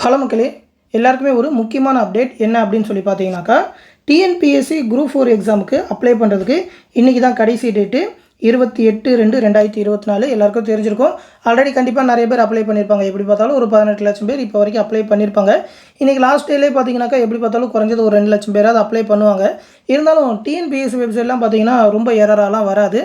Hello மக்களே, எல்லாருக்குமே ஒரு முக்கியமான அப்டேட் என்ன அப்படின்னு சொல்லி பார்த்தீங்கன்னாக்கா, டிஎன்பிஎஸ்சி குரூப் 4 எக்ஸாமுக்கு அப்ளை பண்ணுறதுக்கு இன்றைக்கி தான் கடைசி டேட்டு. 28/2/2024 எல்லாருக்கும் தெரிஞ்சிருக்கும். ஆல்ரெடி கண்டிப்பாக நிறைய பேர் அப்ளை பண்ணியிருப்பாங்க. எப்படி பார்த்தாலும் ஒரு 18 லட்சம் பேர் இப்போ வரைக்கும் அப்ளை பண்ணியிருப்பாங்க. இன்றைக்கி லாஸ்ட் டேலே பார்த்தீங்கன்னாக்கா எப்படி பார்த்தாலும் குறைஞ்சது ஒரு 2 லட்சம் பேராவது அப்ளை பண்ணுவாங்க. இருந்தாலும் டிஎன்பிஎஸ்சி வெப்சைட்லாம் பார்த்தீங்கன்னா ரொம்ப எரராலாம் வராது.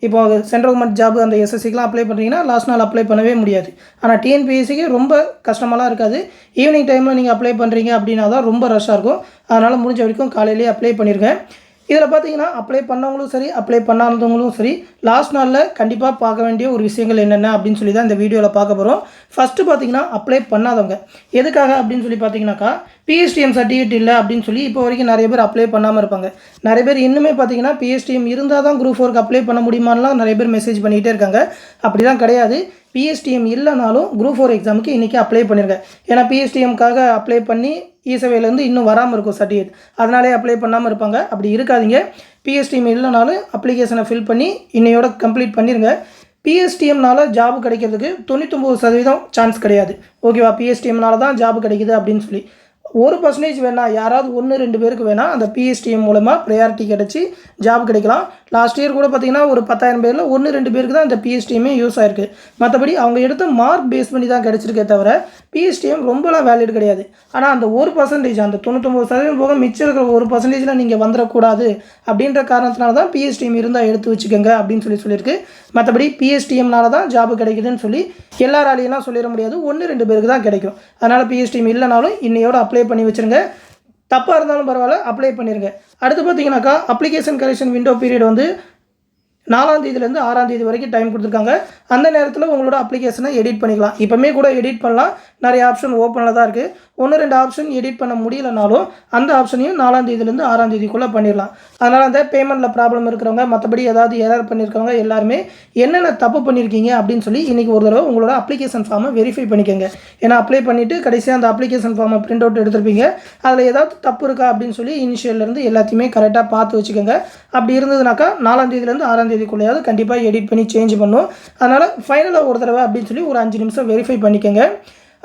இப்போ சென்ட்ரல் கவர்மெண்ட் ஜாப் அந்த எஸ்எஸ்சிக்கெலாம் அப்ளை பண்ணுறீங்கன்னா லாஸ்ட் நாள் அப்ளை பண்ணவே முடியாது. ஆனால் டிஎன்பிஎஸ்சிக்கு ரொம்ப கஷ்டமெல்லாம் இருக்காது. ஈவினிங் டைமில் நீங்கள் அப்ளை பண்ணுறீங்க அப்படின்னா தான் ரொம்ப ரஷ்ஷாக இருக்கும். அதனால் முடிஞ்ச வரைக்கும் காலையிலேயே அப்ளை பண்ணியிருக்கேன். இதில் பார்த்தீங்கன்னா அப்ளை பண்ணவங்களும் சரி, அப்ளை பண்ணாதவங்களும் சரி, லாஸ்ட் நாளில் கண்டிப்பாக பார்க்க வேண்டிய ஒரு விஷயங்கள் என்னென்ன அப்படின்னு சொல்லி தான் இந்த வீடியோவில் பார்க்க போகிறோம். ஃபஸ்ட்டு பார்த்தீங்கன்னா அப்ளை பண்ணாதவங்க எதுக்காக அப்படின்னு சொல்லி பார்த்தீங்கன்னாக்கா, பிஎஸ்டிஎம் சர்டிஃபிகேட் இல்லை அப்படின்னு சொல்லி இப்போ வரைக்கும் நிறைய பேர் அப்ளை பண்ணாமல் இருப்பாங்க. நிறைய பேர் இன்னுமே பார்த்தீங்கன்னா பிஎஸ்டிஎம் இருந்தால் தான் குரூப் 4க்கு அப்ளை பண்ண முடியுமான்லாம் நிறைய பேர் மெசேஜ் பண்ணிகிட்டே இருக்காங்க. அப்படி தான் கிடையாது. பிஎஸ்டிஎம் இல்லைனாலும் குரூப் 4 எக்ஸாமுக்கு இன்றைக்கி அப்ளை பண்ணியிருக்கேன். ஏன்னா பிஎஸ்டிஎம்காக அப்ளை பண்ணி இசேவையிலேருந்து இன்னும் வராமல் இருக்கும் சர்டிஃபிகேட். அதனாலே அப்ளை பண்ணாமல் இருப்பாங்க. அப்படி இருக்காதீங்க. பிஎஸ்டிஎம் இல்லைனாலும் அப்ளிகேஷனை ஃபில் பண்ணி இன்னையோட கம்ப்ளீட் பண்ணிடுங்க. பிஎஸ்டிஎம்னால் ஜாப் கிடைக்கிறதுக்கு 99% சான்ஸ் கிடையாது. ஓகேவா? பிஎஸ்டிஎம்னால தான் ஜாப் கிடைக்குது அப்படின்னு சொல்லி 1% வேணால் யாராவது 1-2 பேருக்கு வேணால் அந்த பிஎஸ்டிஎம் மூலமாக ப்ரையாரிட்டி கிடச்சி ஜாப் கிடைக்கலாம். லாஸ்ட் இயர் கூட பார்த்திங்கன்னா ஒரு 10,000 பேரில் 1-2 பேருக்கு தான் இந்த பிஎஸ்டிஎம்மே யூஸ் ஆயிருக்கு. மற்றபடி அவங்க எடுத்த மார்க் பேஸ் பண்ணி தான் கிடச்சிருக்கே தவிர பிஎஸ்டிஎம் ரொம்பலாம் வேலிட் கிடையாது. ஆனால் அந்த 1% அந்த 99% போக மிச்சம் இருக்கிற 1%ல் நீங்கள் வந்துடக்கூடாது அப்படின்ற காரணத்தினால தான் பிஎஸ்டிஎம் இருந்தால் எடுத்து வச்சுக்கோங்க அப்படின்னு சொல்லியிருக்கு. மற்றபடி பிஎஸ்டிஎம்னால தான் ஜாப் கிடைக்குதுன்னு சொல்லி எல்லாராலையெல்லாம் சொல்லிட முடியாது. 1-2 பேருக்கு தான் கிடைக்கும். அதனால் பிஎஸ்டிஎம் இல்லைனாலும் இன்னையோட அப்ளை பண்ணி வச்சுருங்க. தப்பாக இருந்தாலும் பரவாயில்ல, அப்ளை பண்ணிடுங்க. அடுத்து பார்த்தீங்கன்னாக்கா, அப்ளிகேஷன் கரெக்ஷன் விண்டோ பீரியட் வந்து 4ஆம் தேதியிலேருந்து 6ஆம் தேதி வரைக்கும் டைம் கொடுத்துருக்காங்க. அந்த நேரத்தில் உங்களோட அப்ளிகேஷனை எடிட் பண்ணிக்கலாம். இப்போமே கூட எடிட் பண்ணலாம். நிறைய ஆப்ஷன் ஓப்பனில் தான் இருக்குது. 1-2 ஆப்ஷன் எடிட் பண்ண முடியலனாலும் அந்த ஆப்ஷனையும் 4ஆம் தேதியிலேருந்து 6ஆம் தேதிக்குள்ளே பண்ணிடலாம். அதனால் அந்த பேமெண்ட்டில் ப்ராப்ளம் இருக்கிறவங்க, மற்றபடி ஏதாவது எரர் பண்ணியிருக்கவங்க எல்லாருமே என்னென்ன தப்பு பண்ணியிருக்கீங்க அப்படின்னு சொல்லி இன்றைக்கி ஒரு தடவை உங்களோட அப்ளிகேஷன் ஃபார்மை வெரிஃபை பண்ணிக்கோங்க. ஏன்னா அப்ளை பண்ணிவிட்டு கடைசியாக அந்த அப்ளிகேஷன் ஃபார்மை பிரிண்ட் அவுட் எடுத்துருப்பீங்க. அதில் ஏதாவது தப்பு இருக்கா அப்படின்னு சொல்லி இனிஷியல்லேருந்து எல்லாத்தையுமே கரெக்டாக பார்த்து வச்சுக்கோங்க. அப்படி இருந்ததுனாக்கா 4ஆம் தேதியிலேருந்து 6ஆம் தேதிக்குள்ளேயாவது கண்டிப்பாக எடிட் பண்ணி சேஞ்ச் பண்ணும். அதனால் ஃபைனலாக ஒரு தடவை அப்படின்னு சொல்லி ஒரு 5 நிமிஷம் வெரிஃபை பண்ணிக்கோங்க.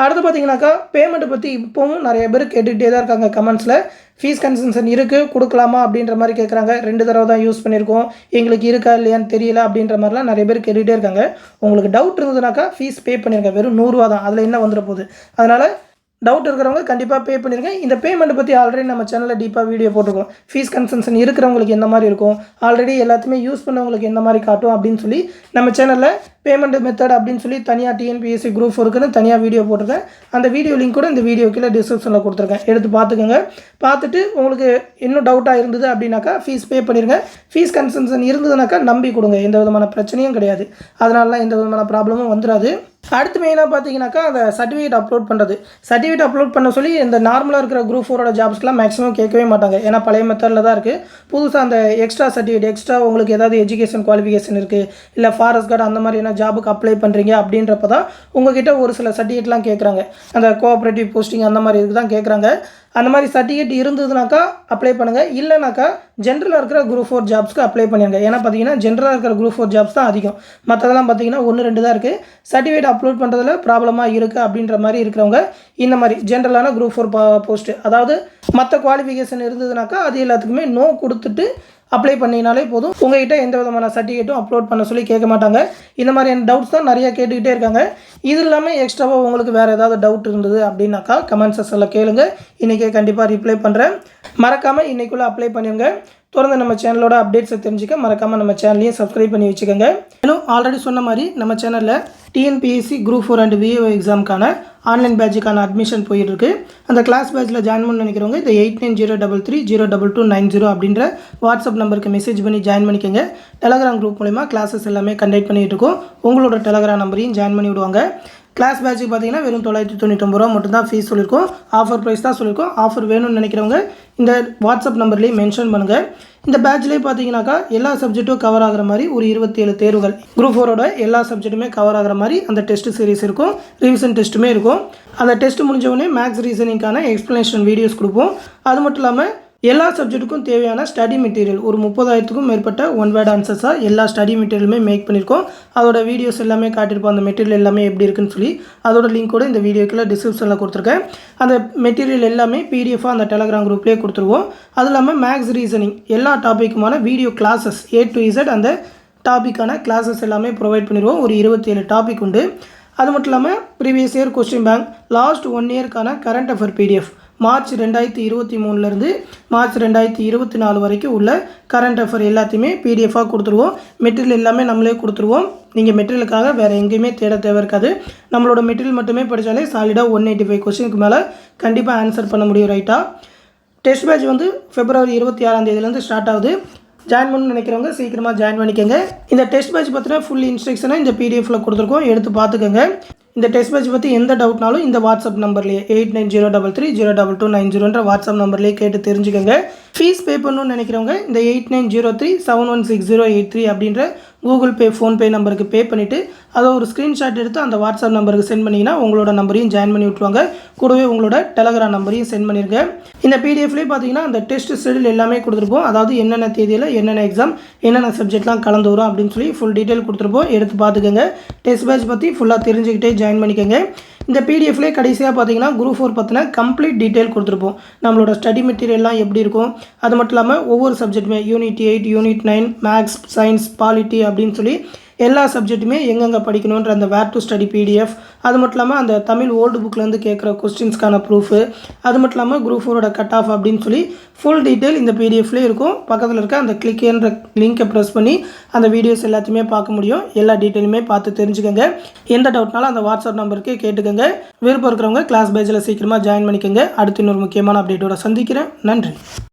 அடுத்து பார்த்தீங்கன்னாக்கா, பேமெண்ட்டை பற்றி இப்போவும் நிறைய பேர் கேட்டுகிட்டே தான் இருக்காங்க கமெண்ட்ஸில். ஃபீஸ் கன்செஷன் இருக்குது, கொடுக்கலாமா அப்படின்ற மாதிரி கேட்குறாங்க. 2 தடவை தான் யூஸ் பண்ணியிருக்கோம், எங்களுக்கு இருக்கா இல்லையான்னு தெரியல அப்படின்ற மாதிரிலாம் நிறைய பேர் கேட்டுகிட்டே இருக்காங்க. உங்களுக்கு டவுட் இருந்ததுனாக்கா ஃபீஸ் பே பண்ணியிருங்க. வெறும் 100 ரூபா தான், அதில் என்ன வந்துட போகுது. அதனால் டவுட் இருக்கிறவங்க கண்டிப்பாக பே பண்ணிடுங்க. இந்த பேமெண்ட்டை பற்றி ஆல்ரெடி நம்ம சேனலில் டீப்பாக வீடியோ போட்டிருக்கோம். ஃபீஸ் கன்செஷன் இருக்கிறவங்களுக்கு எந்த மாதிரி இருக்கும், ஆல்ரெடி எல்லாத்தையுமே யூஸ் பண்ணவங்களுக்கு எந்த மாதிரி காட்டும் அப்படின்னு சொல்லி நம்ம சேனலில் பேமெண்ட் மெத்தட் அப்படின்னு சொல்லி தனியாக டிஎன்பிஎஸ்சி குரூப் 4க்குன்னு தனியாக வீடியோ போட்டிருக்கேன். அந்த வீடியோ லிங்க் கூட இந்த வீடியோ கீழே டிஸ்கிரிப்ஷனில் கொடுத்துருக்கேன். எடுத்து பார்த்துக்கோங்க. பார்த்துட்டு உங்களுக்கு இன்னும் டவுட்டாக இருந்தது அப்படின்னாக்கா ஃபீஸ் பே பண்ணிடுங்க. ஃபீஸ் கன்செஷன் இருந்ததுனாக்கா நம்பி கொடுங்க. எந்த விதமான பிரச்சனையும் கிடையாது. அதனாலலாம் எந்த விதமான ப்ராப்ளமும் வந்துடாது. அடுத்து மெயினாக பார்த்தீங்கன்னாக்கா, அந்த சர்டிஃபிகேட் அப்லோட் பண்ணுறது. சர்டிஃபிகேட் அப்லோட் பண்ண சொல்லி இந்த நார்மலாக இருக்கிற குரூப் 4ஓட ஜாப்ஸ்க்குலாம் மேக்ஸிமம் கேட்கவே மாட்டாங்க. ஏன்னா பழைய மெத்தடில் தான் இருக்குது. புதுசாக அந்த எக்ஸ்ட்ரா சர்டிஃபிகேட், எக்ஸ்ட்ரா உங்களுக்கு ஏதாவது எஜுகேஷன் குவாலிஃபிகேஷன் இருக்குது, இல்லை ஃபாரஸ்ட் கார்டு அந்த மாதிரி ஜாபுக்கு அப்ளை பண்ணுறீங்க அப்படின்றப்ப தான் உங்ககிட்ட ஒரு சில சர்டிஃபிகேட்லாம் கேட்குறாங்க. அந்த கோஆப்ரேட்டிவ் போஸ்டிங் அந்த மாதிரி இதுக்கு தான் கேட்குறாங்க. அந்த மாதிரி சர்டிஃபிகேட் இருந்ததுனாக்கா அப்ளை பண்ணுங்கள். இல்லைனாக்கா ஜென்ரலாக இருக்கிற குரூப் 4 ஜாப்ஸ்க்கு அப்ளை பண்ணிடுங்க. ஏன்னா பார்த்தீங்கன்னா ஜென்ரலாக இருக்கிற குரூப் 4 ஜாப்ஸ் தான் அதிகம். மற்றதெல்லாம் பார்த்தீங்கன்னா 1-2 தான் இருக்குது. சர்டிஃபிகேட் அப்லோட் பண்ணுறதுல ப்ராப்ளமாக இருக்குது அப்படின்ற மாதிரி இருக்கிறவங்க இந்த மாதிரி ஜென்ரலான குரூப் 4 போஸ்ட்டு, அதாவது மற்ற குவாலிஃபிகேஷன் இருந்ததுனாக்கா அது எல்லாத்துக்குமே நோ கொடுத்துட்டு அப்ளை பண்ணினாலே போதும். உங்கள்கிட்ட எந்த விதமான சர்டிஃபிகேட்டும் அப்லோட் பண்ண சொல்லி கேட்க மாட்டாங்க. இந்த மாதிரியான டவுட்ஸ் தான் நிறையா கேட்டுக்கிட்டே இருக்காங்க. இது இல்லாமல் எக்ஸ்ட்ராவாக உங்களுக்கு வேறு ஏதாவது டவுட் இருந்தது அப்படின்னாக்கா கமெண்ட் செக்ஷனில் கேளுங்க. இன்றைக்கே கண்டிப்பாக ரிப்ளை பண்ணுறேன். மறக்காமல் இன்றைக்குள்ளே அப்ளை பண்ணிடுங்க. தொடர்ந்து நம்ம சேனலோட அப்டேட்ஸை தெரிஞ்சுக்க மறக்காமல் நம்ம சேனலையும் சப்ஸ்கிரைப் பண்ணி வச்சுக்கோங்க. மேலும் ஆல்ரெடி சொன்ன மாதிரி நம்ம சேனலில் டிஎன்பிஎஸ்சி குரூப் 4 அண்ட் விஏஓ எக்ஸாமுக்கான ஆன்லைன் பேட்சுக்கான அட்மிஷன் போயிட்டுருக்கு. அந்த கிளாஸ் பேட்சில் ஜாயின் பண்ண நினைக்கிறவங்க இந்த 8903302290 அப்படின்ற வாட்ஸ்அப் நம்பருக்கு மெசேஜ் பண்ணி ஜாயின் பண்ணிக்கோங்க. டெலகிராம் குரூப் மூலிமா கிளாஸஸ் எல்லாமே கண்டக்ட் பண்ணிகிட்டு இருக்கோம். உங்களோட டெலகிராம் நம்பரையும் ஜாயின் பண்ணி விடுவாங்க. கிளாஸ் பேட்சுக்கு பார்த்தீங்கன்னா வெறும் 999 ரூபா மட்டும் தான் ஃபீஸ் சொல்லியிருக்கோம். ஆஃபர் ப்ரைஸ் தான் சொல்லியிருக்கோம். ஆஃபர் வேணும்னு நினைக்கிறவங்க இந்த வாட்ஸ்அப் நம்பர்லேயே மென்ஷன் பண்ணுங்கள். இந்த பேட்ச்லேயே பார்த்தீங்கன்னாக்கா எல்லா சப்ஜெக்ட்டும் கவர் ஆகிற மாதிரி ஒரு 27 தேர்வுகள், குரூப் 4ஓட எல்லா சப்ஜெக்ட்டுமே கவர் ஆகிற மாதிரி அந்த டெஸ்ட் சீரிஸ் இருக்கும். ரிவிஷன் டெஸ்ட்டுமே இருக்கும். அந்த டெஸ்ட் முடிஞ்சவொடனே மேக்ஸ் ரீசனிங்கான எக்ஸ்ப்ளனேஷன் வீடியோஸ் கொடுப்போம். அது மட்டும் இல்லாமல் எல்லா சப்ஜெக்ட்டுக்கும் தேவையான ஸ்டடி மெட்டீரியல் ஒரு 30,000க்கும் மேற்பட்ட ஒன் வேர்ட் ஆன்சர்ஸாக எல்லா ஸ்டடி மெட்டீரியலுமே மேக் பண்ணியிருக்கோம். அதோட வீடியோஸ் எல்லாமே காட்டியிருப்போம். அந்த மெட்டீரியல் எல்லாமே எப்படி இருக்குன்னு சொல்லி அதோட லிங்க்கோட இந்த வீடியோக்குள்ள டிஸ்கிரிப்ஷனில் கொடுத்துருக்கேன். அந்த மெட்டீரியல் எல்லாமே பிடிஎஃபாக அந்த டெலகிராம் குரூப்லேயே கொடுத்துருவோம். அது இல்லாமல் மேக்ஸ் ரீசனிங் எல்லா டாப்பிக்குமான video classes A to Z அந்த டாப்பிக்கான கிளாஸஸ் எல்லாமே ப்ரொவைட் பண்ணிடுவோம். ஒரு 27 டாபிக் உண்டு. அது மட்டும் இல்லாமல் previous year question bank last 1 இயர்க்கான current affair PDF March 2023 March 2024 வரைக்கும் உள்ள கரண்ட் அஃபேர் எல்லாத்தையுமே பிடிஎஃபாக கொடுத்துருவோம். மெட்டீரியல் எல்லாமே நம்மளே கொடுத்துருவோம். நீங்கள் மெட்டீரியலுக்காக வேறு எங்கேயுமே தேட தேவை இருக்காது. நம்மளோட மெட்டீரியல் மட்டுமே படித்தாலே சாலிடாக 185 கொஸ்டினுக்கு மேலே கண்டிப்பாக ஆன்சர் பண்ண முடியும். ரைட்டாக டெஸ்ட் பேட்ச் வந்து February 26 ஸ்டார்ட் ஆகுது. ஜாயின் பண்ணணும்னு நினைக்கிறவங்க சீக்கிரமாக ஜாயின் பண்ணிக்கோங்க. இந்த டெஸ்ட் பேட்ச் பற்றின ஃபுல் இன்ஸ்ட்ரக்ஷனை இந்த பிடிஎஃபில் கொடுத்துருக்கோம், எடுத்து பார்த்துக்கோங்க. இந்த டெஸ்ட் பேட்ச் பற்றி எந்த டவுட்னாலும் இந்த வாட்ஸ்அப் நம்பர்லேயே 8903302290 வாட்ஸ்அப் நம்பர்லேயே கேட்டு தெரிஞ்சுக்கோங்க. ஃபீஸ் பே பண்ணணும்னு நினைக்கிறவங்க இந்த 8903716083 அப்படின்ற கூகுள் பே ஃபோன்பே நம்பருக்கு பே பண்ணிவிட்டு அதை ஒரு ஸ்க்ரீன்ஷாட் எடுத்து அந்த வாட்ஸ்அப் நம்பருக்கு சென்ட் பண்ணிங்கன்னா உங்களோட நம்பரையும் ஜாயின் பண்ணி விட்ருவாங்க. கூடவே உங்களோட டெலகிராம் நம்பரையும் சென்ட் பண்ணிருங்க. இந்த பிடிஎஃப்லேயே பார்த்தீங்கன்னா அந்த டெஸ்ட் ஷெடியூல் எல்லாமே கொடுத்துருப்போம். அதாவது என்னென்ன தேதியில் என்னென்ன எக்ஸாம் என்னென்ன சப்ஜெக்ட்லாம் கலந்து வரும் அப்படின்னு சொல்லி ஃபுல் டீட்டெயில் கொடுத்துருப்போம். எடுத்து பார்த்துக்கோங்க. டெஸ்ட் பேட்ச் பற்றி ஃபுல்லாக தெரிஞ்சுக்கிட்டே ஜாயின் பண்ணிக்கோங்க. இந்த பிடிஎஃப்லேயே கடைசியாக பார்த்தீங்கன்னா குரூப் 4 பற்றின கம்ப்ளீட் டீட்டெயில் கொடுத்துருப்போம். நம்மளோட ஸ்டடி மெட்டீரியல்லாம் எப்படி இருக்கும், அது மட்டும் இல்லாமல் ஒவ்வொரு சப்ஜெக்ட்டுமே unit 8 unit 9 maths science polity அப்படின்னு சொல்லி எல்லா சப்ஜெக்ட்டுமே எங்கெங்கே படிக்கணுன்ற அந்த வேர் டு ஸ்டடி பிடிஎஃப், அது மட்டும் இல்லாமல் அந்த தமிழ் ஓல்டு புக்லேருந்து கேட்குற கொஸ்டின்ஸ்க்கான ப்ரூஃபு, அது மட்டும் இல்லாமல் குரூப் 4ஓட கட் ஆஃப் அப்படின்னு சொல்லி ஃபுல் டீட்டெயில் இந்த பிடிஎஃப்லேயே இருக்கும். பக்கத்தில் இருக்க அந்த கிளிக்ன்ற லிங்கை ப்ரெஸ் பண்ணி அந்த வீடியோஸ் எல்லாத்தையுமே பார்க்க முடியும். எல்லா டீட்டெயிலுமே பார்த்து தெரிஞ்சுக்கோங்க. எந்த டவுட்னாலும் அந்த வாட்ஸ்அப் நம்பருக்கு கேட்டுக்கோங்க. விருப்பம் இருக்கிறவங்க கிளாஸ் பேஜில் சீக்கிரமாக ஜாயின் பண்ணிக்கோங்க. அடுத்து இன்னொரு முக்கியமான அப்டேட்டோட சந்திக்கிறேன். நன்றி.